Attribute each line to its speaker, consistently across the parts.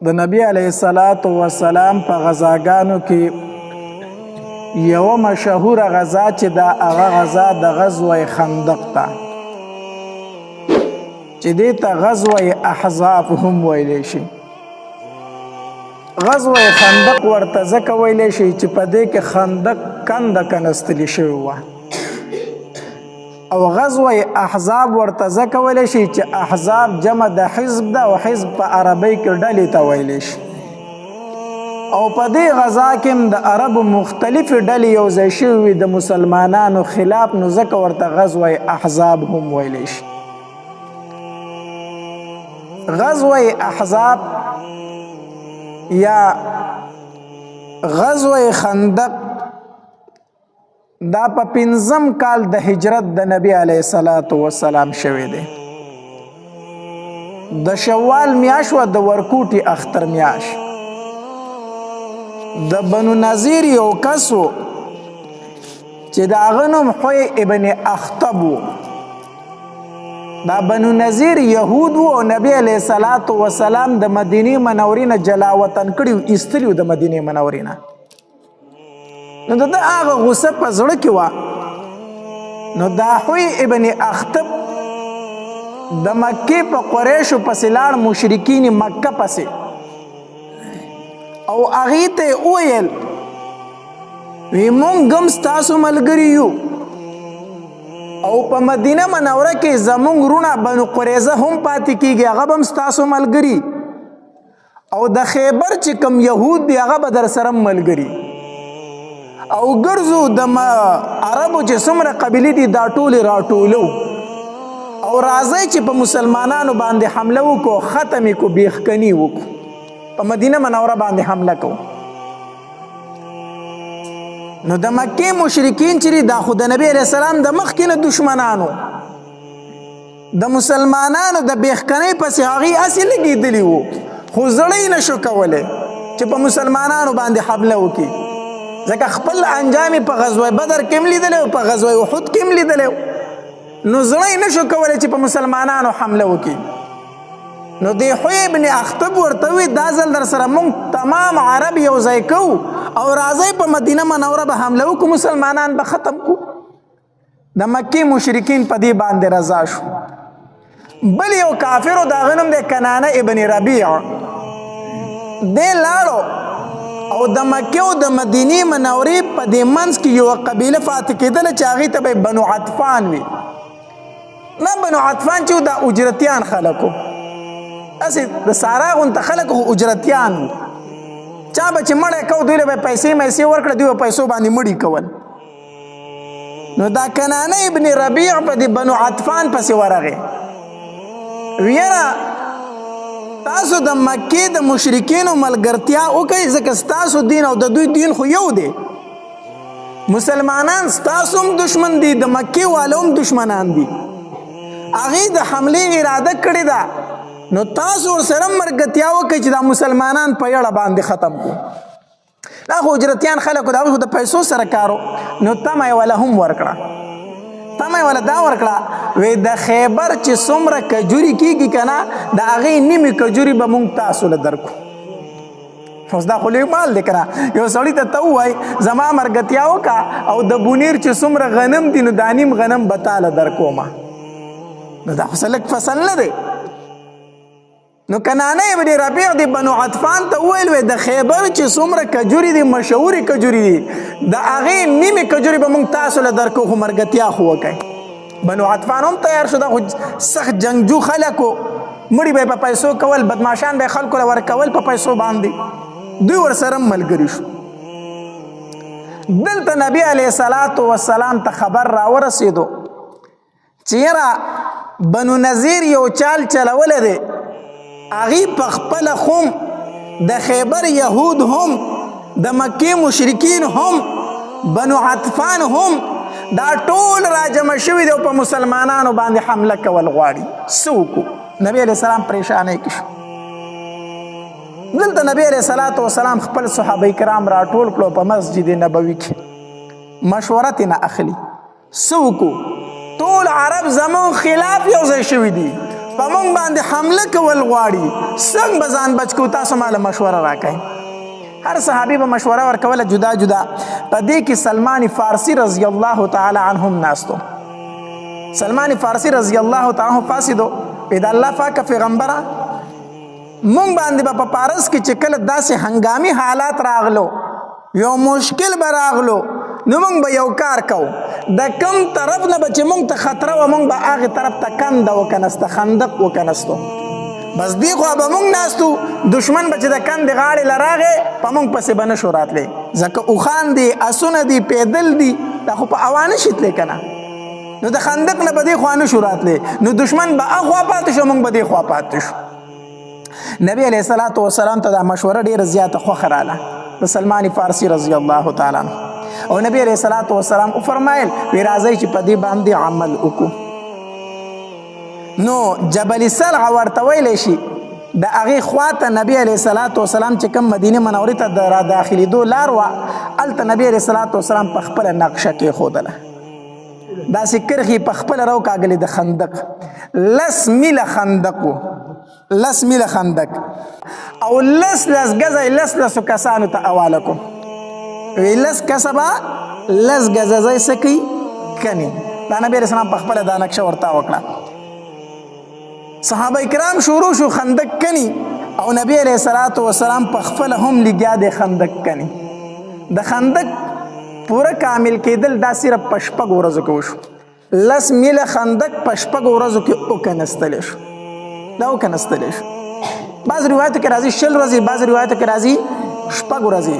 Speaker 1: د نبی علیه الصلاة والسلام په غزاګانو کې یوه مشهوره غزا چې دا هغه غزا د غزوه خندق ته چې دې ته غزوه احزاب هم ویلی شي. غزوه خندق ورته ځکه ویلی شي چې په دې کې خندق کنده کنستلې شوې وه، او غزوه احزاب ورته ځکه ویلی شي چې احزاب جمع د حزب ده، او حزب په عربۍ کې ډلې ته ویلی شي. او په دې غزا کې هم د عربو مختلفې ډلې یو ځای شوي وي د مسلمانانو خلاف، نو ځکه ورته غزوه احزاب هم ویلی شي. غزوه احزاب یا غزوه خندق دا په 5م کال د هجرت د نبی علیه الصلاة والسلام شوی دی. د شوال میاشت و د ورکوټي اختر میاشت. د بنو نظیر یو کس و چې د هغه نوم حوی ابن اخطب و. دا بنو نظیر یهود و، نبی علیه الصلاة والسلام د مدینې منورې نه جلا وطن کړي و، ایستلي و د مدینې منورې نه. نو د ده هغه غصه په زړه کې وه. نو دا حوی ابن اخطب د مکې په قریشو پسې لاړ، مشرکین مکه پسې، او هغې ته یې وویل وی مونږ هم ستاسو ملګري یو، او په مدینه منوره کې زمونږ وروڼه بنو قریظه هم پاتې کیږي، هغه به هم ستاسو ملګري، او د خیبر چې کوم یهود دی هغه به در سره ملګري، او ګرځو د عربو چې څومره قبیلې دي دا ټولې راټولو، او راځئ چې په مسلمانانو باندې حمله وکړو، ختم یې کړو، بیخکني وکړو، په مدینه منوره باندې حمله کوو. نو د مکې مشرکین چې دا خو د نبی علیه السلام د مخکې نه دشمنانو، د مسلمانانو د بیخکنۍ پسې هغې هسې لګېدلي وو، خو زړه یې نشو کولی چې په مسلمانانو باندې حمله وکړي، ځکه خپل انجام یې په غزوه بدر کې هم لیدلی او په غزوه احد کې هم لیدلی، نو زړه یې نشو کولی چې په مسلمانانو حمله وکړي. نو دی حوی ابن اخطب ورته وی دا ځل در سره مونږ تمام عرب یو ځای کوو، او راځئ په مدینه منوره به حمله وکړو، مسلمانان به ختم کړو. د مکې مشرکین په دې باندې رضا شو. بل یو کافر و د هغه نوم دی کنانه ابن ربیع، دی لاړو او د مکې او د مدینې منورې په دې منځ کې یوه قبیله پاتې کېدله چې هغې ته به بنو عطفان وي. نه بنو عطفان چې دا اجرتیان خلک و، هسې د سارا غونته خلک خو اجرتیان و، چا به چې مړی کو دوی له به پیسې میسې ورکړه، دوی به پیسو باندې مړي کول. نو دا کنانه ابن ربیع په دې بنو عطفان پسې ورغې، ویره تاسو د مکې د مشرکینو ملګرتیا وکړئ، ځکه ستاسو دین او د دوی دین خو یو دی. مسلمانان ستاسو هم دشمن دي، د مکې والو هم دشمنان دي، هغې د حملې اراده کړې ده، نو تاسو ورسره ملګرتیا وکړئ چې دا مسلمانان په یړه باندې ختم کړو. دا خو اجرتیان خلک د هغوی خو د پیسو سره کارو. نو تمه یې وله هم ورکړه، تمه یې وله دا ورکړه وی د خیبر چې څومره کجوري کېږي که نه، د هغې نیمې کجوري به مونږ تاسو له درکو. اوس دا خو لوی مال دی که نه، یو سړي ته ته ووایي زما ملګرتیا وکړه او د بونیر چې څومره غنم دي نو دا نیم غنم به تاله درکومه، نو دا خو څه لږ فصل نه دی. نو کنانه ابن ربیع دی بنو عطفان ته وویل وی د خیبر چې څومره کجوري دي، مشهورې کجوري دي، د هغې نیمې کجوري به مونږ تاسو له درکو، خو ملګرتیا خو وکئ. بنو عطفان هم تیار شو، دا خو سخت جنګجو خلک و، مړي به یې په پیسو کول، بدماشان به یې خلکو له ورکول په پیسو باندې، دوی ورسره هم ملګري شو. دلته نبی علیه الصلاة والسلام ته خبر راورسېدو چې یاره بنو نظیر یو چال چلولی دی، هغې په خپله هم د خیبر یهود هم د مکې مشرکین هم بنو عطفان هم دا ټول راجمع شوي دي او په مسلمانانو باندې حمله کول غواړي. څه وکړو؟ نبی علیه السلام پریشانۍ کې شو. دلته نبی علیه الصلاة والسلام خپل صحابه کرام راټول کړو په مسجد نبوي کې، مشوره ترې نه اخلي. څه وکړو؟ ټول عرب زمون خلاف یو ځای شوي دي، په موږ باندې حمله کول غواړي څنګه به ځان بچ کړو تاسو ماله مشوره راکئ هر صحابي به مشوره ورکوله جدا جدا په دې کې سلمان فارسی رضی الله تعالی عنهم ناستو سلمان فارسی رضی الله تعالی عنہ فاسدو د الله پاک پیغمبره مونږ باندې په پارس کې چې کله داسې هنګامي حالات راغلو یو مشکل به راغلو نو مونږ به یو کار کوو د کم طرف نه به چې مونږ ته خطره وه مونږ به هغې طرف ته کنده وکنسته خندق وکنستو بس دې خوا به مونږ ناستو دشمن به چې د کندې غاړې له راغې په مونږ پسې به نه شو راتلی ځکه اوښان دي اسونه دي پیدل دي دا خو په هوا نشي تلی که نه نو د خندق نه به دې خوا نه شو راتلی نو دشمن به هغه خوا پاتې شو مونږ به دې خوا پاتې شو نبی علیه الصلاة والسلام ته دا مشوره ډېره زیاته خوښه راله د سلمان فارسی رضی الله تعالی عنه او نبی علیه الصلاة والسلام وفرمایل وی راځئ چې په دې باندې عمل وکړو نو جبل سلع ورته ویلی شي د هغې خواته نبی علیه الصلاة والسلام چې کوم مدینې منورې ته د راداخلېدو لار وه هلته نبی علیه الصلاة والسلام په خپله نقشه کېښودله داسې کرښې په خپله راوکاږلې د خندق 10 میله خندق و 10 میله خندق او 10 ګزی 10 کسانو ته حواله کوم 10 کسه به 10 ګزه ځای څه کوي کني دا نبي علیه السلام په خپله دا نقشه ورته وکړه صحابه کرام شروع شو خندق کني او نبی علیه الصلاة والسلام په خپله هم لګیا دی خندق کني د خندق پوره کامل کېدل دا صرف په 6 ورځو کې وشو 10 میله خندق په 6 ورځو کې وکنستلی شو دا وکنستلی شو بعض روایتو کې راځي 20 ورځې بعض روایتو کې راځي 6 ورځې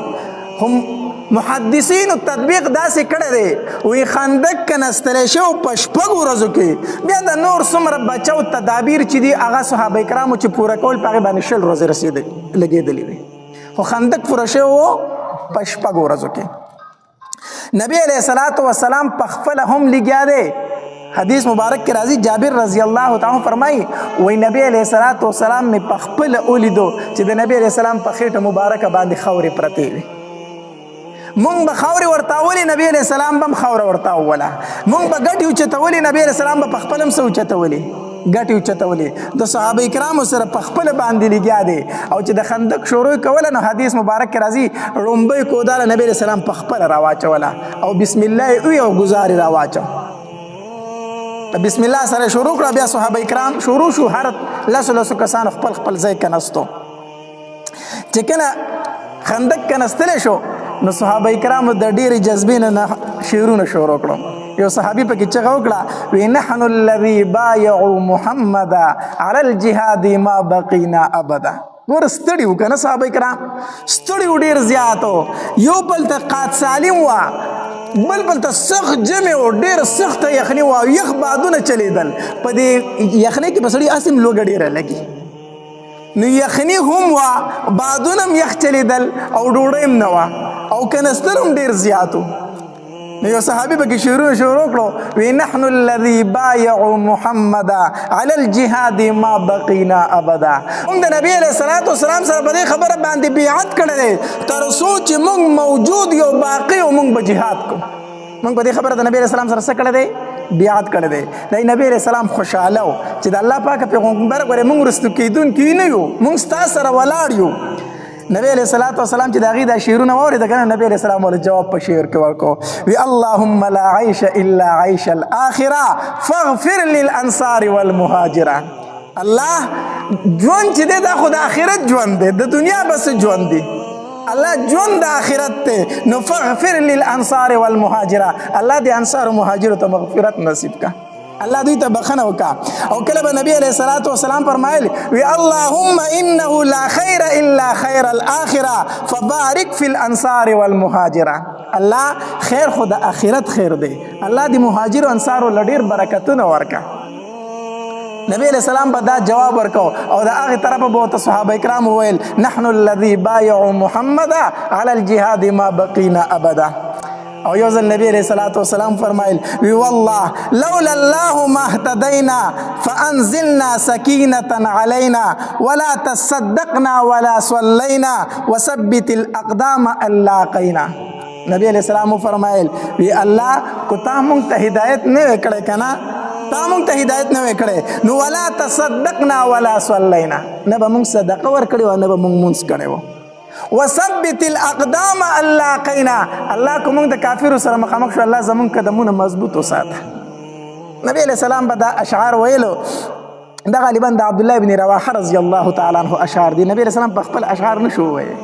Speaker 1: هم محدثینو تطبیق داسې کړی دی وی خندق کنستلی شو په 6 ورځو کې بیا د نور څومره بچو تدابیر چې دي هغه صحابه کرامو چې پوره کول په هغې باندې 20 ورځې لګېدلې وي خو خندق پوره شوی و په 6 ورځو کې نبی علیہ الصلوۃ والسلام په خپل هم لګیا دی حدیث مبارک کې راځي جابر رضی الله تعالی فرمایي وای نبی علیہ الصلوۃ والسلام می په خپل اولیدو چې د نبی علیہ السلام په خېټه مبارکه باندې خورې پرتې وي مونږ به خورې ورتاولې نبی علیہ السلام به خوره ورتاوله مونږ به ګټې اوچتولې نبی علیہ السلام به په خپل هم څه اوچتولې ګټې اوچتولې د صحابه کرامو سره په خپل باندې لګیا دی او چې د خندق شروع کوله نو حدیث مبارک کې راځي لومبۍ کوداله نبی علیہ السلام په خپل راواچوله او بسم الله وی او ګزارې راواچو بسم الله سره شروع کړه بیا صحابه کرام شروع شو هر لسو کسان خپل خپل ځای کنستو چې کله خندق کنستلی شو نو صحابه کرام د ډېرې جذبې نه شعرونه شروع کړو یو صحابي پکې چغه وکړه وی نحن الذي بايعوا محمد على الجهاد ما بقينا ابدا ګوره ستړي وو که نه صحابه کرام ستړي وو ډېر زیات یو بل ته قات سالم وه بل ته سخت جمع و ډېر سخته یخني وه او یخ بادونه چلیدل په دې یخنۍ کې به سړي هسې لوږه ډېره لګي نو یخني هم وه بادونه هم یخ چلیدل او ډوډۍ هم نه وه او کنستر هم ډېر زیات و نو یو صحابي پکې شعرونه شروع کړو وی نحن الذي بايعوا محمد على الجهاد ما بقينا ابدا موږ د نبی علیه الصلاة والسلام سره په دې خبره باندې بیعت کړی دی تر څو چې موږ موجود یو باقي او موږ به جهاد کوو موږ په دې خبره د نبی علیه السلام سره څه کړی دی بیعت کړی دی د نبی علیه السلام خوشحاله و چې د الله پاک پیغمبر ګورې موږ رستو کېدونکي نه یو موږ ستا سره ولاړ یو نبی علیہ الصلوۃ والسلام چې د هغې دا شعرونه واورېده که نه نبی علیہ السلام ولې جواب په شعر کې ورکړو وی اللهم لا عیش الا عیش الاخره فاغفر للانصار والمهاجره الله ژوند چې دی دا خو د آخرت ژوند دی د دنیا بس ژوند دی الله ژوند د آخرت دی نو فاغفر للانصار والمهاجره الله د انصار و مهاجرو ته مغفرت نصیب کا الله دوی ته بخنه وکا او کله به نبی علیہ الصلوۃ والسلام فرمایل وی اللهم انه لا خیر الا خیر الاخره فبارك في الانصار والمهاجره الله خیر خو د اخرت خیر دی الله د مهاجر او انصار لډیر برکتونه ورکا نبی علیہ السلام به دا جواب ورکو او د هغې طرفه به ورته صحابه کرام وویل نحن الذي بايعوا محمد على الجهاد ما بقينا ابدا او یو ځل نبی علیہ الصلوۃ والسلام فرمایل وی والله لولا الله ما اهتدینا فانزلنا سکینة علینا ولا تصدقنا ولا صلینا وثبت الاقدام اللاقینا نبی علیہ السلام فرمایل وی الله کو تا مونږ ته هدایت نه کړی کنه تا مونږ ته هدایت نه وی کړی نو ولا تصدقنا ولا صلینا نه به مونږ صدقه ورکړې وه نه به مونږ مونځ کړی و وثبت الاقدام الله قینا الله که مونږ د کافرو سره مخامخ شو الله زمونږ قدمونه مضبوط وساته نبی علیه السلام به دا اشعار ویلو دا غالبا د عبدالله بن رواحه رضی الله تعالی عنه اشعار دي نبی علیه السلام په خپل اشعار نشو ویلی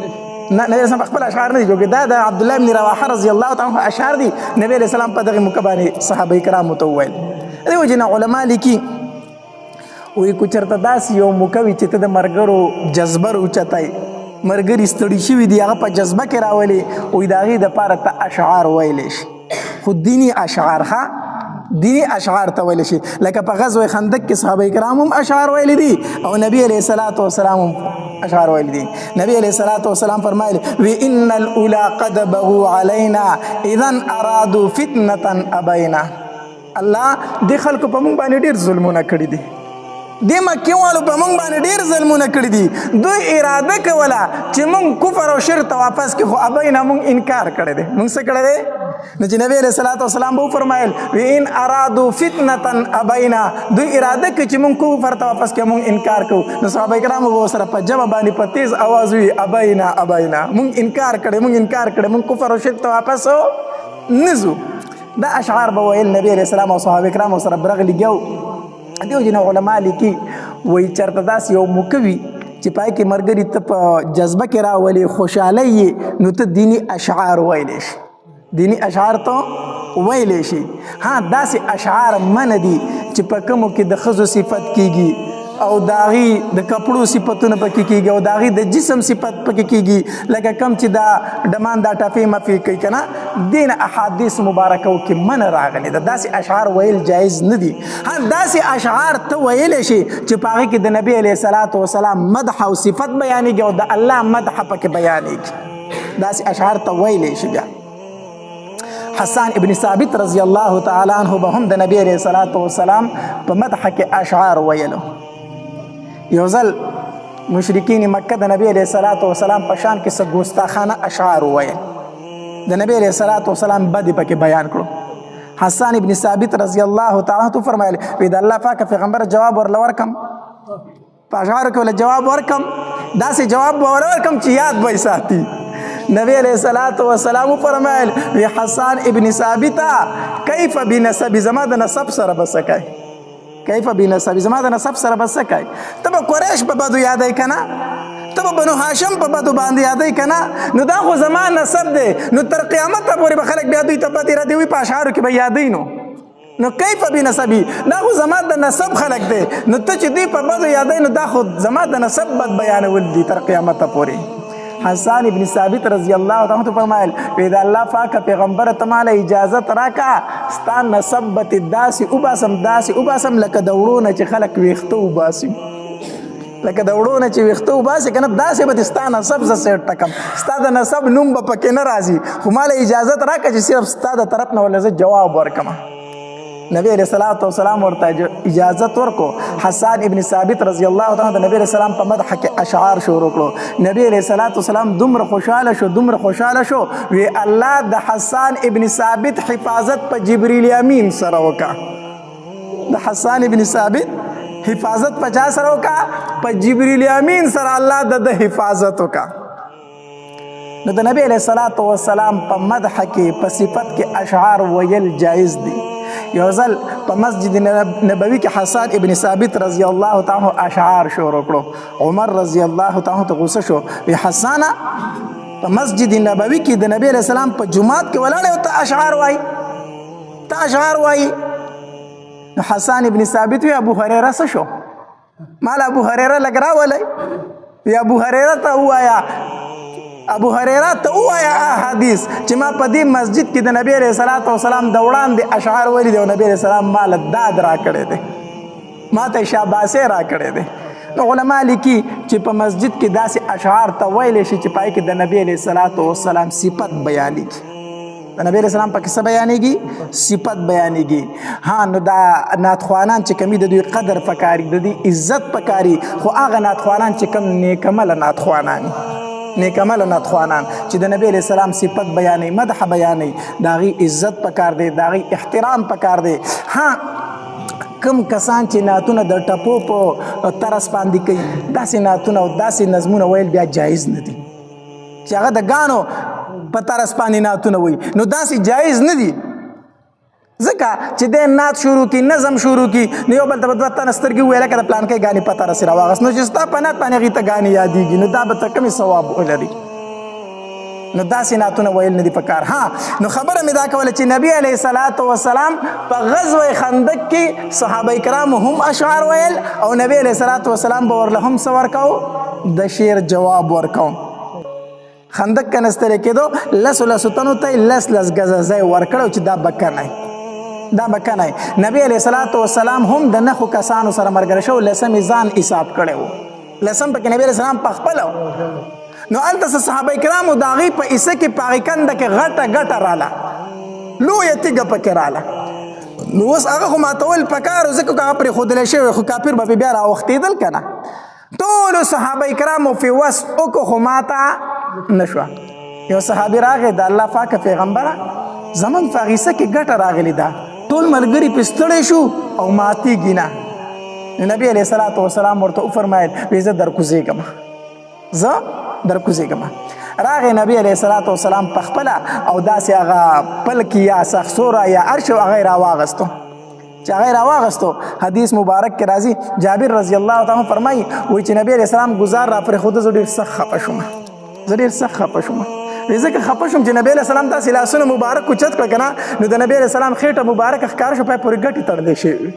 Speaker 1: نبی علیه السلام په خپل اشعار نه دي جوړ دا د عبدالله بن رواحه رضی الله تعالی عنه اشعار دي نبی علیه السلام په دغه موقع باندې صحابه کرامو ته وویل دې وجې نه علما لیکي وایي که چېرته داسې یو موقع وي چې ته د ملګرو جذبه راوچتای ملګري ستړي شوي دي هغه په جذبه کې راولي وایي د هغې دپاره ته اشعار ویلی شي خو دیني اشعار دینی اشعار ته ویل شي لکه په غزوه خندق کې صحابه کرام هم اشعار ویل دي او نبی علیه الصلاۃ والسلام هم اشعار ویل دي نبی علیه الصلاۃ والسلام فرمایلی وی ان الاولى قد بغوا علينا اذا ارادوا فتنه ابینا الله د خلکو په موږ باندې ډیر ظلمونه کړي دي د مکیوالو په موږ باندې ډیر ظلمونه کړي دي دوی اراده کوله چې موږ کفر او شرک ته واپس کړو خو ابینا موږ انکار کړی دی موږ څه کړی دی نو چې نبی علیه الصلاۃ والسلام به وفرمایل وان ارادوا فتنه ابینا دوی اراده کوي چې موږ کفر ته واپس کړو موږ انکار کوو نو صحابه کرامو به ورسره په ژبه باندې په تیز اواز وي ابینا موږ انکار کړی موږ کفر او شرک ته واپس نه ځو دا اشعار به ویل نبی علیه السلام او صحابه کرامو سره برغلېږي دې وجې نه علما لیکي وایي چېرته داسې یو موقع وي چې پای کې ملګري ته په جذبه کې راولي خوشحالی یې نو ته دیني اشعار ویلی شي دینی اشعار ته ویلی شي داسې اشعار منه دي چې په کومو کې د ښځو صفت کیږي او د هغې د کپړو صفتونه پکې کیږي او د هغې د جسم صفت پکې کیږي لکه کم چې دا ډمان دا ټپې مفې کوي که نه دې نه احادیث مبارکو کې منه راغلې ده داسې اشعار ویل جایز نه دي داسې اشعار ته ویلی شي چې په هغې کې د نبي علیه الصلاۃ والسلام مدح او صفت بیانېږي او د الله مدح پکې بیانېږي داسې اشعار ته ویلی شي بیا حسان ابن ثابت رضی الله تعالی عنه به هم د نبی علیه الصلاۃ والسلام په مدح کې اشعار ویلو یو ځل مشرکین مکه د نبی علیه الصلاۃ والسلام په شان کې څه ګستاخانه اشعار وویل د نبی علیه الصلاۃ والسلام بدې پکې بیان کړو حسان ابن ثابت رضی الله تعالی عنه فرمایل وی د الله پاک پیغمبر جواب ورله ورکم په اشعارو کې ورله جواب ورکم داسې جواب به ورله ورکم چې یاد به یې ساتي نبی علیہ الصلوۃ والسلام فرمایل وی حسان ابن ثابت کیف بنسب زما د نسب سره بسکای کیف بنسب زما د نسب سره بسکای ته به قریش په بدو یادای کنه ته به بنو هاشم په بدو باندې یادای کنه نو دا خو زما نسب دی نو تر قیامت پورې به خلک بیا دوی ته پاتې را دی وی په اشعارو کې به یادای نو کیف بنسبی دا خو زما د نسب خلک دی نو ته چې دوی په بدو یادای نو دا خو زما د نسب بد بیانول دي تر قیامت پورې حسان ابن ثابت رضی الله تعالی عنہ فرمایل پیدا الله پاک پیغمبر تماله اجازت راکا ستان نسب بت داسی وباسم لکه دوړونه چې خلک ویخته وباسي لکه دوړونه چې ویخته وباسي کنه داسې به ستان نسب ز سیټ تکم ستاد نسب نوم به پکې نه راځي خو مال اجازت راکا چې صرف ستاد طرف نه ولزه جواب ورکم نبی علیہ الصلوۃ والسلام ورته اجازت ورکو حسان ابن ثابت رضی الله تعالی عنہ نبی علیہ السلام په مدح کې اشعار شروع کړو نبی علیہ الصلوۃ والسلام دومره خوشاله شو وی الله د حسان ابن ثابت حفاظت په جبرئیل امین سره وکا د حسان ابن ثابت حفاظت په چا سره وکا په جبرئیل امین سره الله د حفاظت وکا نو د نبی علیہ الصلوۃ والسلام په مدح کې په صفت کې اشعار ویل جایز دي یو ځل په مسجد نبوي کې حسان ابن ثابت رضی الله تعالی اشعار شروع کړو عمر رضی الله تعالی ته غوسه شو وی حسانه په مسجد نبوي کې د نبی علیہ السلام په جمعات کې ولاړ او ته اشعار وای نو حسان ابن ثابت وی ابو هريره څه شو مال ابو هريره لګرا ولای وی ابو هريره ته وایا ابو هريره ته وایا حدیث چې ما په دې مسجد کې د نبی عليه الصلاه والسلام د وړاندې اشعار ویلي دي او نبی عليه السلام مال داد را کړی دی ما ته شاباسه را کړی دی نو علما لیکي چې په مسجد کې داسې اشعار ته ویلی شي چې پای کې د نبی عليه الصلاه والسلام صفت بیانېږي د نبی عليه السلام پکې څه بیانېږي صفت بیانېږي نو دا ناتخوانان چې کمی د دوی قدر پکاري د دوی عزت پکاري خو هغه ناتخوانان چې کم نیکمله ناتخوانان نیکمل ناتخوانان چې د نبی علیہ السلام صفت بیانې مدح بیانې داغي عزت پکار دی داغي احترام پکار دی کم کسان چې نعتونه د ټپو په طرز باندې کوي داسې نعتونه او داسې نظمونه ویل بیا جایز نه دي چې هغه د ګانو په طرز باندې نعتونه وایي نو داسې جایز نه دي ځکه چې د نعت شروع کی نظم شروع کی نو یو بل ته دوه تنه سترګې وویل که د پلانکۍ ګانې په طرز راواغست نو چې ستا په نعت باندې هغې ته ګانې یادېږي نو دا به ته کومې ثواب ولري نو داسې نعتونه ویل نه دي پکار ها نو خبره مې دا کوله چې نبی علیه الصلاة والسلام په غزوه خندق کې صحابه کرامو هم اشعار ویل او نبی علیه الصلاة والسلام به ورله هم څه ورکو د شعر جواب ورکو خندق که نستلی کېدو لسو تنو ته لس ګزه ځای ورکړو چې دا به کنی نبی علیه الصلاة والسلام هم د نخو کسانو سره ملګری شو لسم ځان حساب کړی و لسم پکې نبی علیه السلام پخپله نو هلته صحابه کرامو د هغې په حصه کې په هغې کنده کې غټه راله لویه تیږه پکې راله نو اوس هغه خو ماتول پکار و ځکه که هغه پرېښودلی شوی خو کافر به بیا راوښتېدل که نه ټولو صحابه کرامو فی وس وکړو خو ماته نه شوه یو صحابي راغی د الله پاکه پیغمبره زموږ په هغې حصه کې ګټه راغلې ده ټول ملګري پرې ستړی شو او ماتېږي نه نو نبي علیه الصلاة والسلام ورته وفرمایل وایي زه درکوزېږم راغی نبی علیه الصلاة والسلام پخپله او داسې هغه پلکي یا سخسوره یا هر شی هغه یې راواغستو چې هغه یې راواغستو حدیث مبارک کې راځي جابر رضی الله تعالی فرمایي وایي چې نبی علیه السلام ګزار را پرېښوده زه ډېر سخت خفه شوم ځکه خفه شوم چې نبی علیه السلام داسې لاسونه مبارک اوچت کړه که نه نو د نبی علیه السلام خېټه مبارکه ښکاره شوه پای پورې ګټې تړلی شوي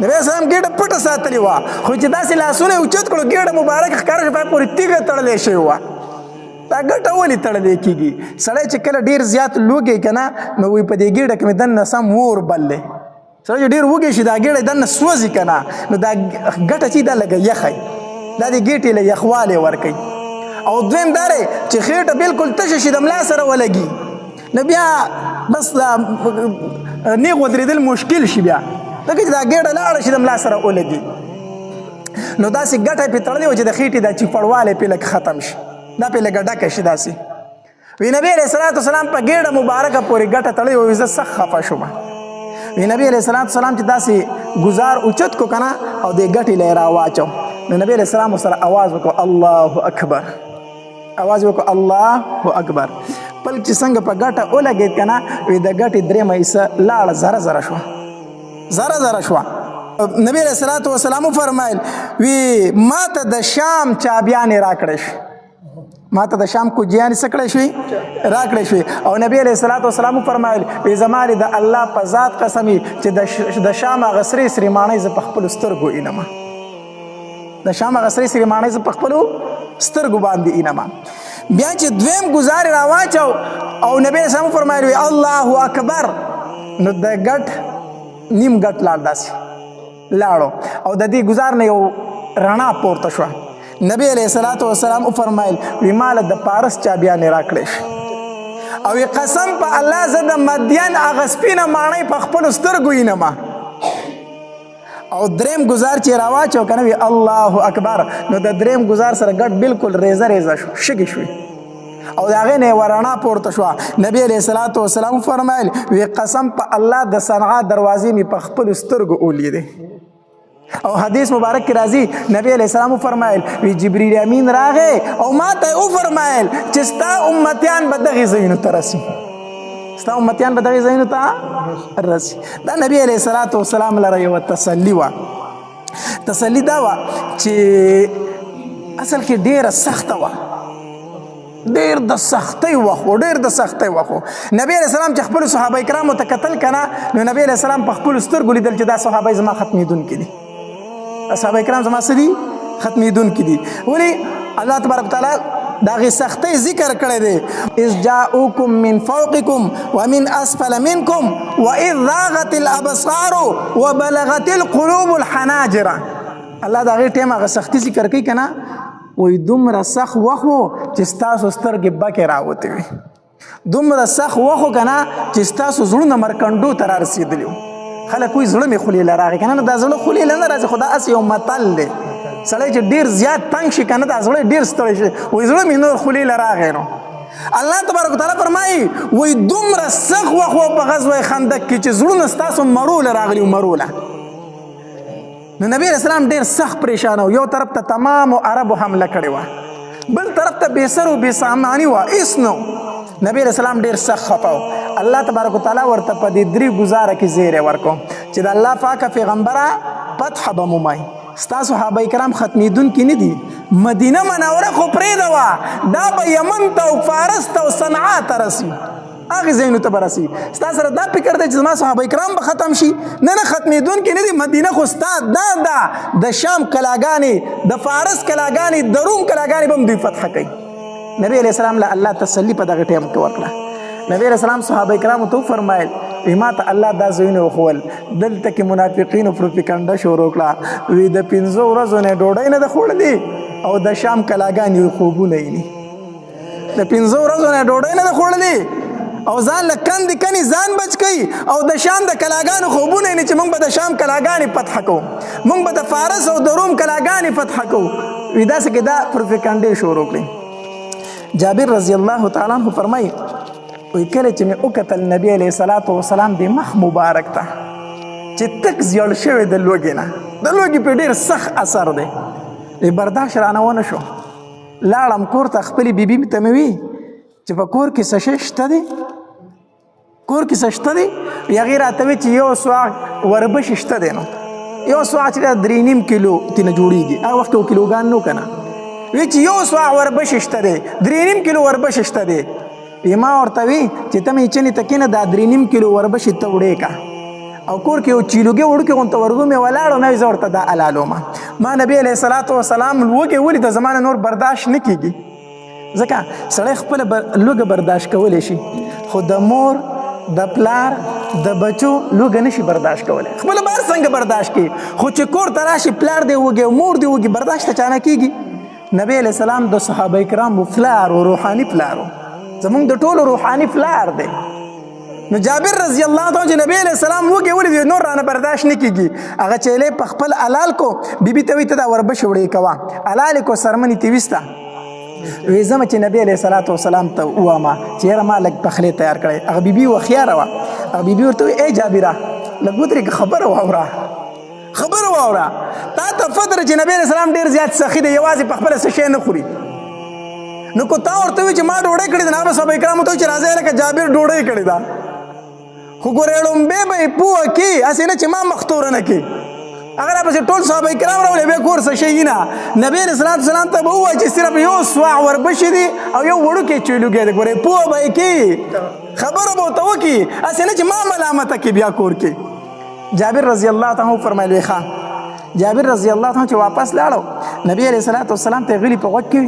Speaker 1: نبی علیه السلام ګېډه پټه ساتلې وه خو چې داسې لاسونه یې اوچت کړو ګېډه مبارکه ښکاره شوه پای پورې تیږه تړلی شوې وه دا ګټه ولې تړلی کېږي سړی چې کله ډېر زیات لوږی که نه نو وایي په دې ګېډه کې مې دننه سم اور بللی سړی چې ډېر وږی شي دا ګېډه دننه سوځي که نه نو دا ګټه چې دا لږه یخی دا د ګېټې له یخوالی ورکوي او دویم دا دی چې خېټه بالکل تشه شي د ملا سره ولګي نو بیا بس نیغ ودرېدل مشکل شي بیا ځکه چې دا ګېډه لاړه شي د ملا سره ولګي نو داسې ګټه یې پرې تړلې وه چې د خېټې دا چپړوالی پرې لږ ختم شي دا پرې لږه ډکه شي داسې وی نبی علیه الصلاة والسلام په ګېډه مبارکه پورې ګټه تړلې وه زه سخت خفه شوم وی نبی علیه الصلاة والسلام چې داسې ګزار اوچت کو که نه او دې ګټې له یې راواچو نو نبی علیه السلام ورسره آواز وکړو الله اکبر آواز وکړو الله اکبر بل چې څنګه په ګټه ولګېد که نه وی د ګټې درېیمه حصه لاړه زره شوه نبی علیه الصلاة والسلام وفرمایل وی ما ته د شام چابیانې راکړی شي ما ته د شام کوجیانې څه کړی شوي راکړی شوي او نبی علیه الصلاة والسلام وفرمایل وی زما د الله په ذات قسم چې د شام هغه سرې سرې ماڼۍ زه په خپلو سترګو وینم د شام هغه سرې سرې ماڼۍ زه په خپلو سترګو باندې وینم بیا چې دویم ګزار یې راواچو او نبی علیه السلام وفرمایل وی الله اکبر نو د ګټ نیم ګټ لاړ داسې لاړو او د دې ګزار نه یو رڼا پورته شوه نبی علیه الصلاة والسلام وفرمایل وی ماله د پارس چابیانې راکړی شي او قسم په الله زه د مدین هغه سپینه ماڼۍ په خپلو سترګو وینم او دریم ګزار چې راواچو که نه وي الله اکبر نو د دریم ګزار سره ګډ بالکل ریزه شو شګې شوې او د هغې نه یې رڼا پورته شوه نبی علیه الصلاة والسلام وفرمایل وی قسم په الله د صنعا دروازې مې په خپلو سترګو ولیدې او حدیث مبارک کې راځي نبی علیه السلام وفرمایل وی جبریل امین راغی او ما ته یې وفرمایل چې ستا امتیان به دغې ځایونو ته رسي ستا امتیان به دغې ځایونو ته رسي دا نبی علیه الصلاة والسلام لره یوه تسلي وه تسلي دا وه چې اصل کې ډېره سخته وه ډېر د سختۍ وخت و نبی علیه السلام چې خپلو صحابه کرامو ته کتل که نه نو نبی علیه السلام په خپلو سترګو لیدل چې دا صحابه زما ختمېدونکي دي صحابه کرام زما څه دي ختمېدونکي دي ولې الله تبارک وتعالی د هغې سختۍ ذکر کړی دی اذ جاءوکم من فوقکم ومن اسفل منکم واذ ذاغت الابصار وبلغت القلوب الحناجر الله د هغې ټایم هغه سختي ذکر کوي که نه وی دومره سخت وخت و چې ستاسو سترګې بکې راوتې وي دومره سخت وخت و که نه چې ستاسو زړونه مرکنډو ته را رسېدلي وو خلک وایي زړه مې خولې له راغی که نه دا زړه خولې له نه راځي خو دا هسې یو متل دی سړی چې ډېر زیات تنګ شي که نه دا زړه ډېر ستړی شي وایي زړه مې نور خولې له راغی نو الله تبارک وتعالی فرمایي وای دومره سخت وخت و په غزوه خندق کې چې زړونه ستاسو مروله راغلي مروله. نو نبی علیہ السلام ډېر سخت پریشان و. یو طرف ته تمامو عربو حمله کړې وه، بل طرف ته بې سر و بې ساماني وه، هېڅ نه و. نبی علیہ السلام ډېر سخت خفه و. الله تبارک وتعالی ورته په دې 3 ګزاره کې زیری ورکړو چې د الله پاکه پیغمبره فتح به مومئ، ستا صحابه کرام ختمېدونکي نه دي. مدینه منوره خو پرېږده، دا به یمن ته او فارس ته او صنعا ته رسي، هغې ځایونو ته به رسي. ستا سره دا فکر دی چې زما صحابه کرام به ختم شي؟ نه نه، ختمېدونکي نه دي. مدینه خو ستا دا د شام کلاګانې، د فارس کلاګانې، د روم کلاګانې به هم دوی فتح کوي. نبی علیہ السلام له الله تسلي په دغه ټایم کې ورکړه. نبی علیہ السلام صحابه کرامو ته وفرمایل وی ما ته الله دا ځایونه وښول، دلته کې منافقینو پروپیګنډه شروع کړه، وی د 5 ورځو نه ډوډۍ نه ده خوړلې او د شام کلاګانې خوبونه یې دي. د 5 ورځو نه ډوډۍ نه ده خوړلې او ځان له کندې کني ځان بچ کوي، او د شام د کلاګانو خوبونه یې چې موږ به د شام کلاګانې فتح کوو، موږ به د فارس او د روم کلاګانې فتح کوو. وی داسې کې دا پروپیګنډې شروع کړې. جابر رضی الله تعالی عنہ فرمایي وی کله چې مې وکتل نبی علیه الصلاة والسلام د مخ مبارک ته چې تک زیړ شوی د لوږې نه، د لوږې په ډېر سخت اثر دی، برداشت رانه ونه شو. لاړم کور ته، خپلې بیبي ته مې وی چې په کور کې څه شی شته دی، کور کې څه شته دی؟ هغې راته وی چې یو سوغ وربشې شته دی. نو یو سوغ چې 3.5 کیلو ترېنه جوړېږي، هغه وخت کې کیلوګان نو که نه، وی چې یو سوغ وربشې شته دی، 3.5 کیلو وربشې شته دی. ما ورته وی چې ته مې چنې ته کېنه دا 3.5 کیلو وربشې ته وړې که، او کور کې یو چیلوګې وړوکې غونته ورغو مې ولاړ مې زه ورته دا حلالومه. ما نبی علیه الصلاة والسلام لوږې ولیده، زما نه نور برداشت نه کېږي، ځکه سړی خپله لوږه برداشت کولی شي، خو د مور د پلار د بچو لوږه نشي برداشت کولی. خپله بار څنګه برداشت کوي، خو چې کور ته راشي پلار دی وږی او مور دی وږي، برداشت ته چانه کېږي. نبی علیه السلام د صحابه کرامو پلار و، روحاني پلار و، زمونږ د ټولو روحاني پلار دی. نو جابر رضی الله عنه چې نبی علیہ السلام وږی ولید نور رانه برداشت نه کیږي، هغه چیلې په خپل حلال کو، بیبي ته وی ته دا وربشې وړې کوه، حلال کو سرمنې ته ویسته. وی زما چې نبی علیہ الصلاة والسلام ته وواما چې یاره ما لږ پخلی تیار کړی. هغه بیبي هوښیاره وه، هغه بیبي ورته وی ای جابره لږ ودرېږه، خبره واوره، خبره واوره، تا ته فدر چې نبی علیہ السلام ډېر زیات سخي دی، یوازې په خپله څه شی نه خوري. نو کو تا ورته وی چې ما ډوډۍ کړې ده، نو هغه صحابه کرامو ته وی چې راځئ لکه جابر ډوډۍ کړې ده، خو ګورې لومبې به یې پوه کړي، هسې نه چې ما مختوره نه کړي. هغه راپسې ټول صحابه کرام راولې بیا کور څه شی نه. نبی علیه الصلاة والسلام ته به ووایي چې صرف یو سوع وربشې دي او یو وړوکی چیلوګی دی، ګورې پوه به یې کړي، خبره به ورته وکړي، هسې نه چې ما ملامته کړي بیا کور کې. جابر رضی الله تعالی عنه فرمایل وی ښه. جابر رضی الله تعالی عنه چې واپس لاړو، نبی علیه الصلاة والسلام ته غلي په غوږ کې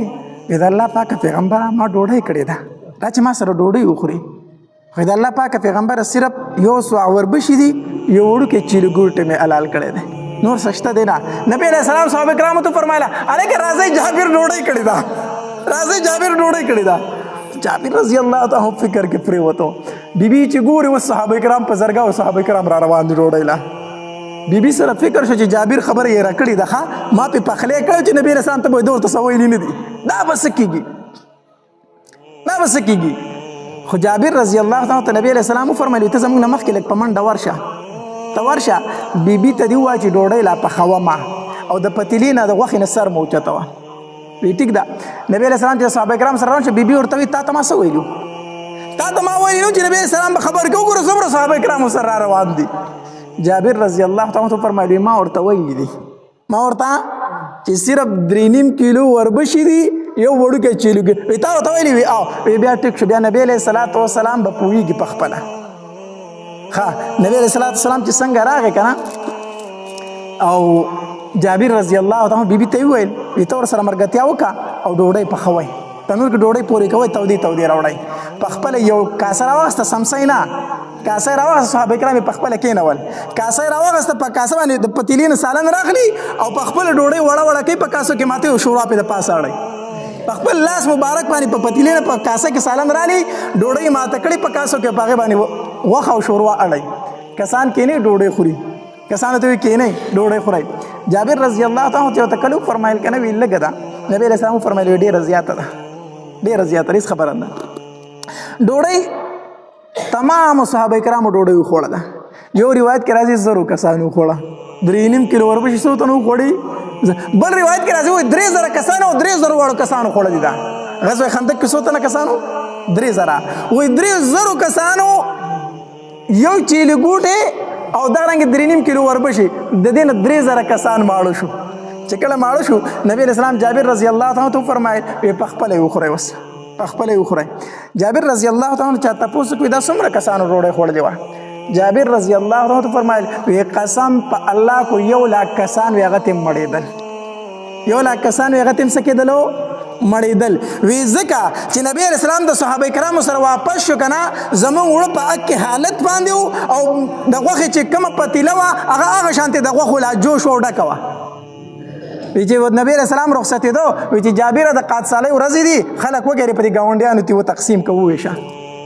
Speaker 1: وي د الله پاکه پیغمبره ما ډوډۍ کړې ده، دا چې ما سره ډوډۍ وخوري، خو د الله پاکه پیغمبره صرف یو سوع وربشې دي، یو وړوکی چیلوګوټ مې حلال کړی دی، نور څه شته دی نه. نبی علیه السلام صحابه کرامو ته فرمایله هلکه راځئ جابر ډوډۍ کړې ده، راځئ جابر ډوډۍ کړې ده. جابر رضی الله تعالی فکر کې پرېوتو، بیبي چې ګوري اوس صحابه کرام په زرګه او صحابه کرام را روان دي ډوډۍ له. بیبي سره فکر شو چې جابر خبره یې راکړې ده، ښه ما پې پخلی کړی چې نبي علیه السلام ته به ده ورته څه ویلي نه دي، دا به څه کېږي، دا به څه کېږي. خو جابر رضی الله تعالی ته نبی علیه السلام وفرمیل ته زموږ نه مخکې لږ په منډه ورشه، ته ورشه بیبي ته دې ووایه چې ډوډۍ لا پخومه او د پتیلې نه د غوښې نه سر مو اوچتوه. وی ټیک ده. نبی علیه السلام چې صحابه کرام سره روان شه، بیبي ورته وایي تا ته ما څه ویلو، تا ته ما ویلي نو چې نبی علیه السلام به خبر کې وګوره څومره صحابه کرامو سره را روان دي. جابر رضی الله تعالی عنہ فرمایي ما ورته ویلي دي، ما ورته چې صرف 3.5 کیلو وربشې دي، یو وړوکی چیلوګی، وی تا ورته ویلي وي او وی بیا ټیک شو. بیا نبی علیه الصلاة والسلام به پوهېږي په خپله. ښه نبی علیه الصلاة والسلام چې څنګه راغی که نه، او جابر رضی الله تعالی بیبي ته یې وویل وی ته ورسره ملګرتیا وکړه او ډوډۍ پخوئ، تنور کې ډوډۍ پورې کوئ، تودې تودې راوړئ. په خپله یو کاسه راواخسته، سمسۍ نه، کاسه راواخسته، صحابه کرام یې په خپله کېنول، کاسه یې راواخسته، په کاسه باندې د پتیلې نه سالن راخلي او په خپله ډوډۍ وړه وړه کوي، په کاسو کې ماته یو شوروا پې د پاسه اړئ، په خپل لاس مبارک باندې په پتیلې نه په کاسه کې سالن رالي، ډوډۍ ماته کړي، په کاسو کې په هغې باندې غوښه او شوروا اړئ. کسان کېنئ ډوډۍ خوري، کسانو ته وی کېنئ ډوډۍ خورئ. جابر رضی الله تعالی عنہ ته کله فرمایل که نه وی لږه ده، نبی علیه السلام فرمایل ډېره زیاته ده، ډېره زیاته، هېڅ خبره نه. ډوډۍ تمام صحابه کرامو ډوډۍ وخوړله. یو روایت کې راځي 100 کسانو وخوړه. 3.5 کیلو وربشې څو تنو وخوړي. بل روایت کې راځي 3000 کسانو او 3000 واړو کسانو خوړلي ده. غزوه خندق کې څو تنه کسانو 3000 وایي 3000 کسانو یو چیلي ګوټې او دغرنګې 3.5 کیلو وربشې د دې نه 3000 کسان ماړه شو. چې کله ماړه شو نبی علیه السلام جابر رضی الله تعالی عنه فرمایل په خپله یې وخورئ. اوس په خپله یې وخورئ. جابر رضی الله تعالی عنه چا تپوس کوي دا څومره کسانو ډوډۍ خوړلې وه؟ جابر رضی الله تعالی عنه فرمایل وی قسم په الله کو 100,000 کسان وی هغه تیم مړېدل. 100,000 کسان وی هغه تیم څه کېدلو؟ مړېدل. وی ځکه چې نبی علیه السلام د صحابه کرامو سره واپس شو که نه زمونږ وړه په حق کې حالت باندې و او د غوښې چې کومه پتیله وه هغه شانتې د غوښو لا جوش و ډکه وه. وی چې نبی علیه السلام رخصتېدو وی چې جابره د قادسالۍ ورځې دي خلک وګورې په دې ګاونډیانو ته وتقسیم که وویشه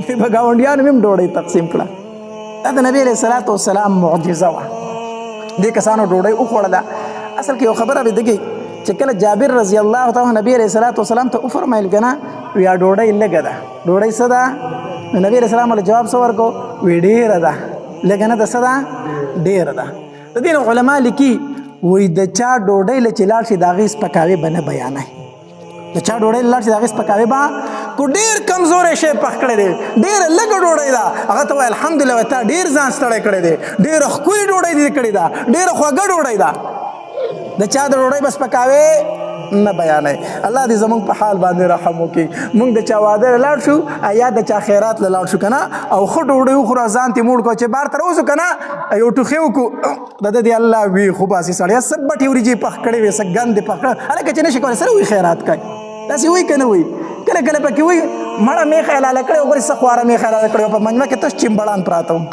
Speaker 1: په ګاونډیانو هم ډوډۍ تقسیم کړه. دا د نبی علیه الصلاة والسلام معجزه وه. دې کسانو ډوډۍ وخوړله. اصل کې یو خبره بدګي چې کله جابر رضی الله تعالی نبی علیه الصلاة والسلام ته وفرمایل که نه وی ډوډۍ لږه ده. ډوډۍ څه ده؟ نو نبی علیه السلام له جواب څه ورکړو؟ وی ډېره ده. لږه نه ده څه ده؟ ډېره ده. د دې نه علما لیکي وی د چا ډوډۍ له چې لاړ شي د هغې سپکاوی به نه بیانوي. د چا ډوډۍ له لاړ شي د هغې سپکاوی به کو ډېر کمزوری شی پخ کړی دی ډېره لږه ډوډۍ ده هغه ته وایي الحمدلله وایي تا ډېر ځان ستړی کړی دی ډېره ښکلې ډوډۍ دې کړې ده ډېره خوږه ډوډۍ ده. د چا د ډوډۍ به سپکاوی نه بیانوي. الله دې زمونږ په حال باندې رحم وکړي. موږ د چا واده له لاړ شو یا د چا خیرات له لاړ شو که نه او ښه ډوډۍ وخورو ځان ترې موړ کړو چې بار ته راوځو که نه یو ټوخی وکړو د ده دې الله وي خو باسي سړی څه بټې وریجې پخ کړې وي څه ګندې پخ کړه هلکه چې نه شي کولی سره وایي خیرات کوي. داسې وایي که نه وایي؟ کله کله پکې وایي مړه میخه حلاله کړې وګورې څه خواره میخه حلاله کړې په مجمع کې تش چمبړان پراته وو.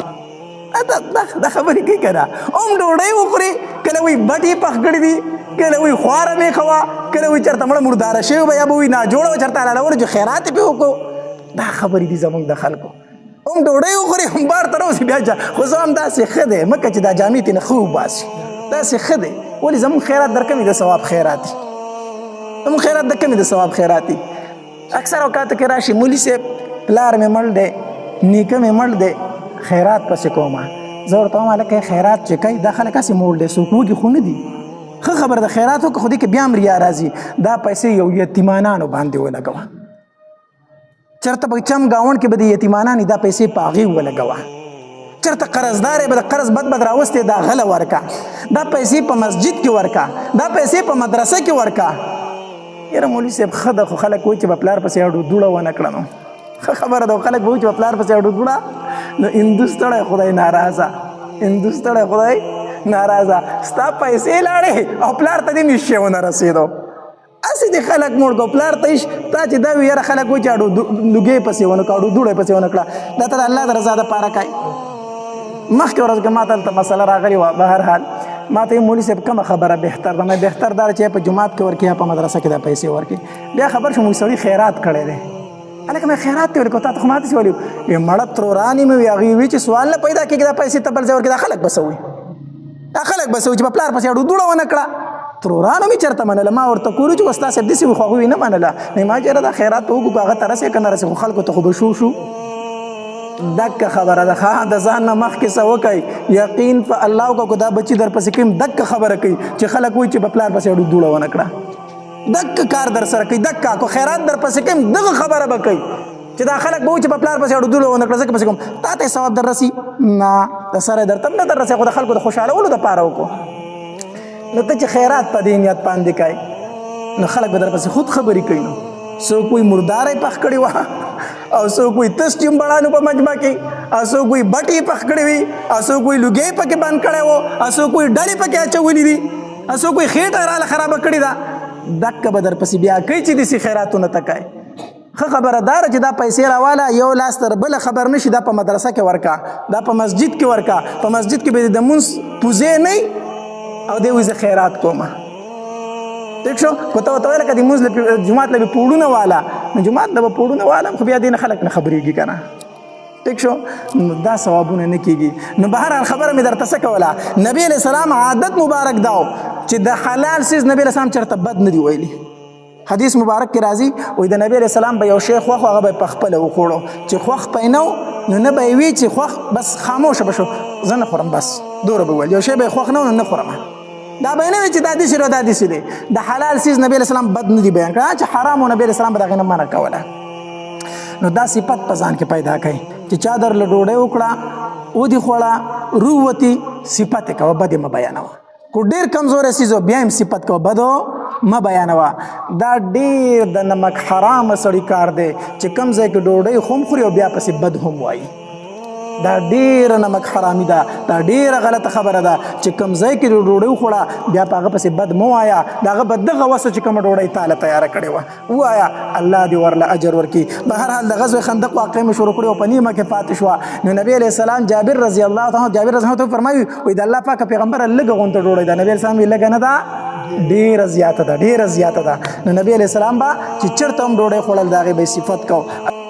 Speaker 1: دا خبرې کوي که نه هم ډوډۍ وخوري کله وایي بټې پخ کړي دي کله وایي خواره میخه وه کله وایي چېرته مړه مرداره شوي به یا به وایي ناجوړه وه چېرته حلالولو چې خیرات یې پرې وکړو. دا خبرې دي زموږ د خلکو. هم ډوډۍ وخوري هم بار ته راوځي بیا خو زه هم داسې ښه دی مکه چې دا جامې ترې نه ښه وباسي داسې ښه دی. ولې زموږ خیرات در کمې د ثواب خیرات دي. زموږ خیرات د کمې د ثواب خیرات دي. اکثر اوقاتو کې راشي مولي صاحب پلار مې مړ دی نیکه مې مړ دی خیرات پسې کومه. زه ورته وایم هلکه خیرات چې کوي دا خلک هسې موړ دی څوک وږي خو نه دي. ښه خبره د خیرات وکړه خو دې کې بیا هم ریا راځي. دا پیسې یو یتیمانانو باندې ولګوه. چېرته به چم ګاونډ کې به د یتیمانانې دا پیسې په هغې ولګوه. چېرته قرضدار یې به د قرض بد راوستې دا غله ورکه. دا پیسې په مسجد کې ورکه. دا پیسې په مدرسه کې ورکه. یاره مولوي صاحب ښه ده خو خلک وایي چې به پلار پسې اډو دوړه ونه کړه نو ښه خبره ده. خلک به وایي چې به پلار پسې اډو دوړه نو هندو ستړی خدای ناراضه هندو ستړی خدای ناراضه. ستا پیسې لاړې او پلار ته دې هېڅ شی ونه رسېدو. هسې دې خلک موړ کړو پلار ته تا چې دا وي یاره خلک وایي چې اډو لوګې پسې ونه کړه اډو دوړه پسې ونه کړه دا ته د الله د رضا دپاره کوي. مخکې ورځ کې ما ته هلته مسله راغلې وه به هر حال ما ته مولوي صاحب کومه خبره بهتر ده. بهتر دا چې په جومات کې ورکړي یا په مدرسه کې دا پیسې ورکړي. بیا خبر شو موږ سړي خیرات کړی دی. هلکه مې خیرات دې ورکړو تا ته خو ما داسې ویلي وي مړه ترورانې مې وي هغې وي چې سوال نه پیدا کېږي دا پیسې ته بل ځای ورکړي دا خلک به څه وایي دا خلک به څه وایي چې په پلار پسې اډو دوړه ونه کړه. ترورانو مې چېرته منله ما ورته کولو چې استاد صاحب داسې وي خو هغوی نه منله ما چېرې دا خیرات به وکړو هغه ته رسې که نه رسې خو خلکو ته خو به شو دکه خبره ده. ښه د ځان نه مخکې څه وکئ یقین په الله وکړو دا بچي در پسې کوي دکه خبره کوي چې خلک وایي چې په پلار پسې اډو دوړه ونه کړه. دکه کار در سره کوي دکه کو خیرات در پسې کوي دغه خبره به کوي چې دا خلک به وایي چې په پلار پسې اډو دوړه ونه کړه ځکه پسې کوم تا ته ثواب در رسي نه د سره درته هم نه در رسي خو د خلکو د خوشحالولو دپاره وکړو. نو ته چې خیرات په دې نیت باندې کوې نو خلک به در پسې خود خبرې کوي. نو څوک وایي مرداره یې پخ کړې وه او څوک وایي تس چمبړانو په مجمع کې او څوک وایي بټې یې پخ کړې وي او څوک وایي لوګۍ پکې بند کړی و او څوک وایي ډلې پکې اچولي دي او څوک وایي خېټه راله خرابه کړې ده. دکه به در پسې بیا کوي چې داسې خیراتونه ته کوي. ښه خبره دا ده چې دا پیسې راواله یو لاس تر بله خبر نه شي دا په مدرسه کې ورکه دا په مسجد کې ورکه. په مسجد کې به د مونځ پوزې نه او دی وایي زه خیرات کومه. ٹھیک شو کو ته ورته ویله که د مونځ جومات له به پوړونه واله نو جومات له به پوړونه والم خو بیا دې نه خلک نه خبرېږي که نه. ٹھیک شو نو دا ثوابونه نه کېږي. نو بهرحال خبره مې درته څه کوله نبي علیه السلام عادت مبارک دا و چې د حلال څیز نبي علیه السلام چېرته بد نه دي ویلي. حدیث مبارک کې راځي وایي د نبی علیه السلام به یو شی خوښ هغه به یې پخپله وخوړو چې خوښ پې نه نو نه به یې وي چې خوښ بس خاموشه به شو زه نه خورم بس دوره به ویل یو شی به یې خوښ نه نو نه خورم دا به یې نه وي چې دا داسې دی دا داسې دی د حلال څیز نبی علیه السلام بد نه دي بیان کړه چې حرام و نبی علیه السلام به د هغې نه منع کوله نو دا صفت په ځان کې پیدا کړئ چې چا درله ډوډۍ وکړه ودې خوړه رووتې صفت یې کوه بد یې مه بیانوه کو ډېر کمزوری څیز بیا هم صفت کوه بدو مه بیانوه دا ډېر د نمک حرامه سړي کار دی چې کوم ځای کې ډوډۍ خو هم خوري او بیا پسې بد هم وایي دا ډېره نمک حرامي ده دا ډېره غلطه خبره ده چې کوم ځای کې ډوډۍ وخوړه بیا په هغه پسې بد مه وایه د هغه به دغه وسه چې کومه ډوډۍ تاله تیاره کړې وه ووایه الله دې ورله اجر ورکړي بهرحال د غزوې خندق واقعه مې شروع کړې او په نیمه کې پاتې شوه نو نبي علیه السلام جابر رضی الله عنه فرمایي وایي د الله پاکه پیغمبره لږه غونته ډوډۍ ده نبي علیه السلام وایي لږه نه ده ډېره زیاته ده نو نبي علیه السلام به چې چېرته هم ډوډۍ خوړل د هغې به یې صفت کو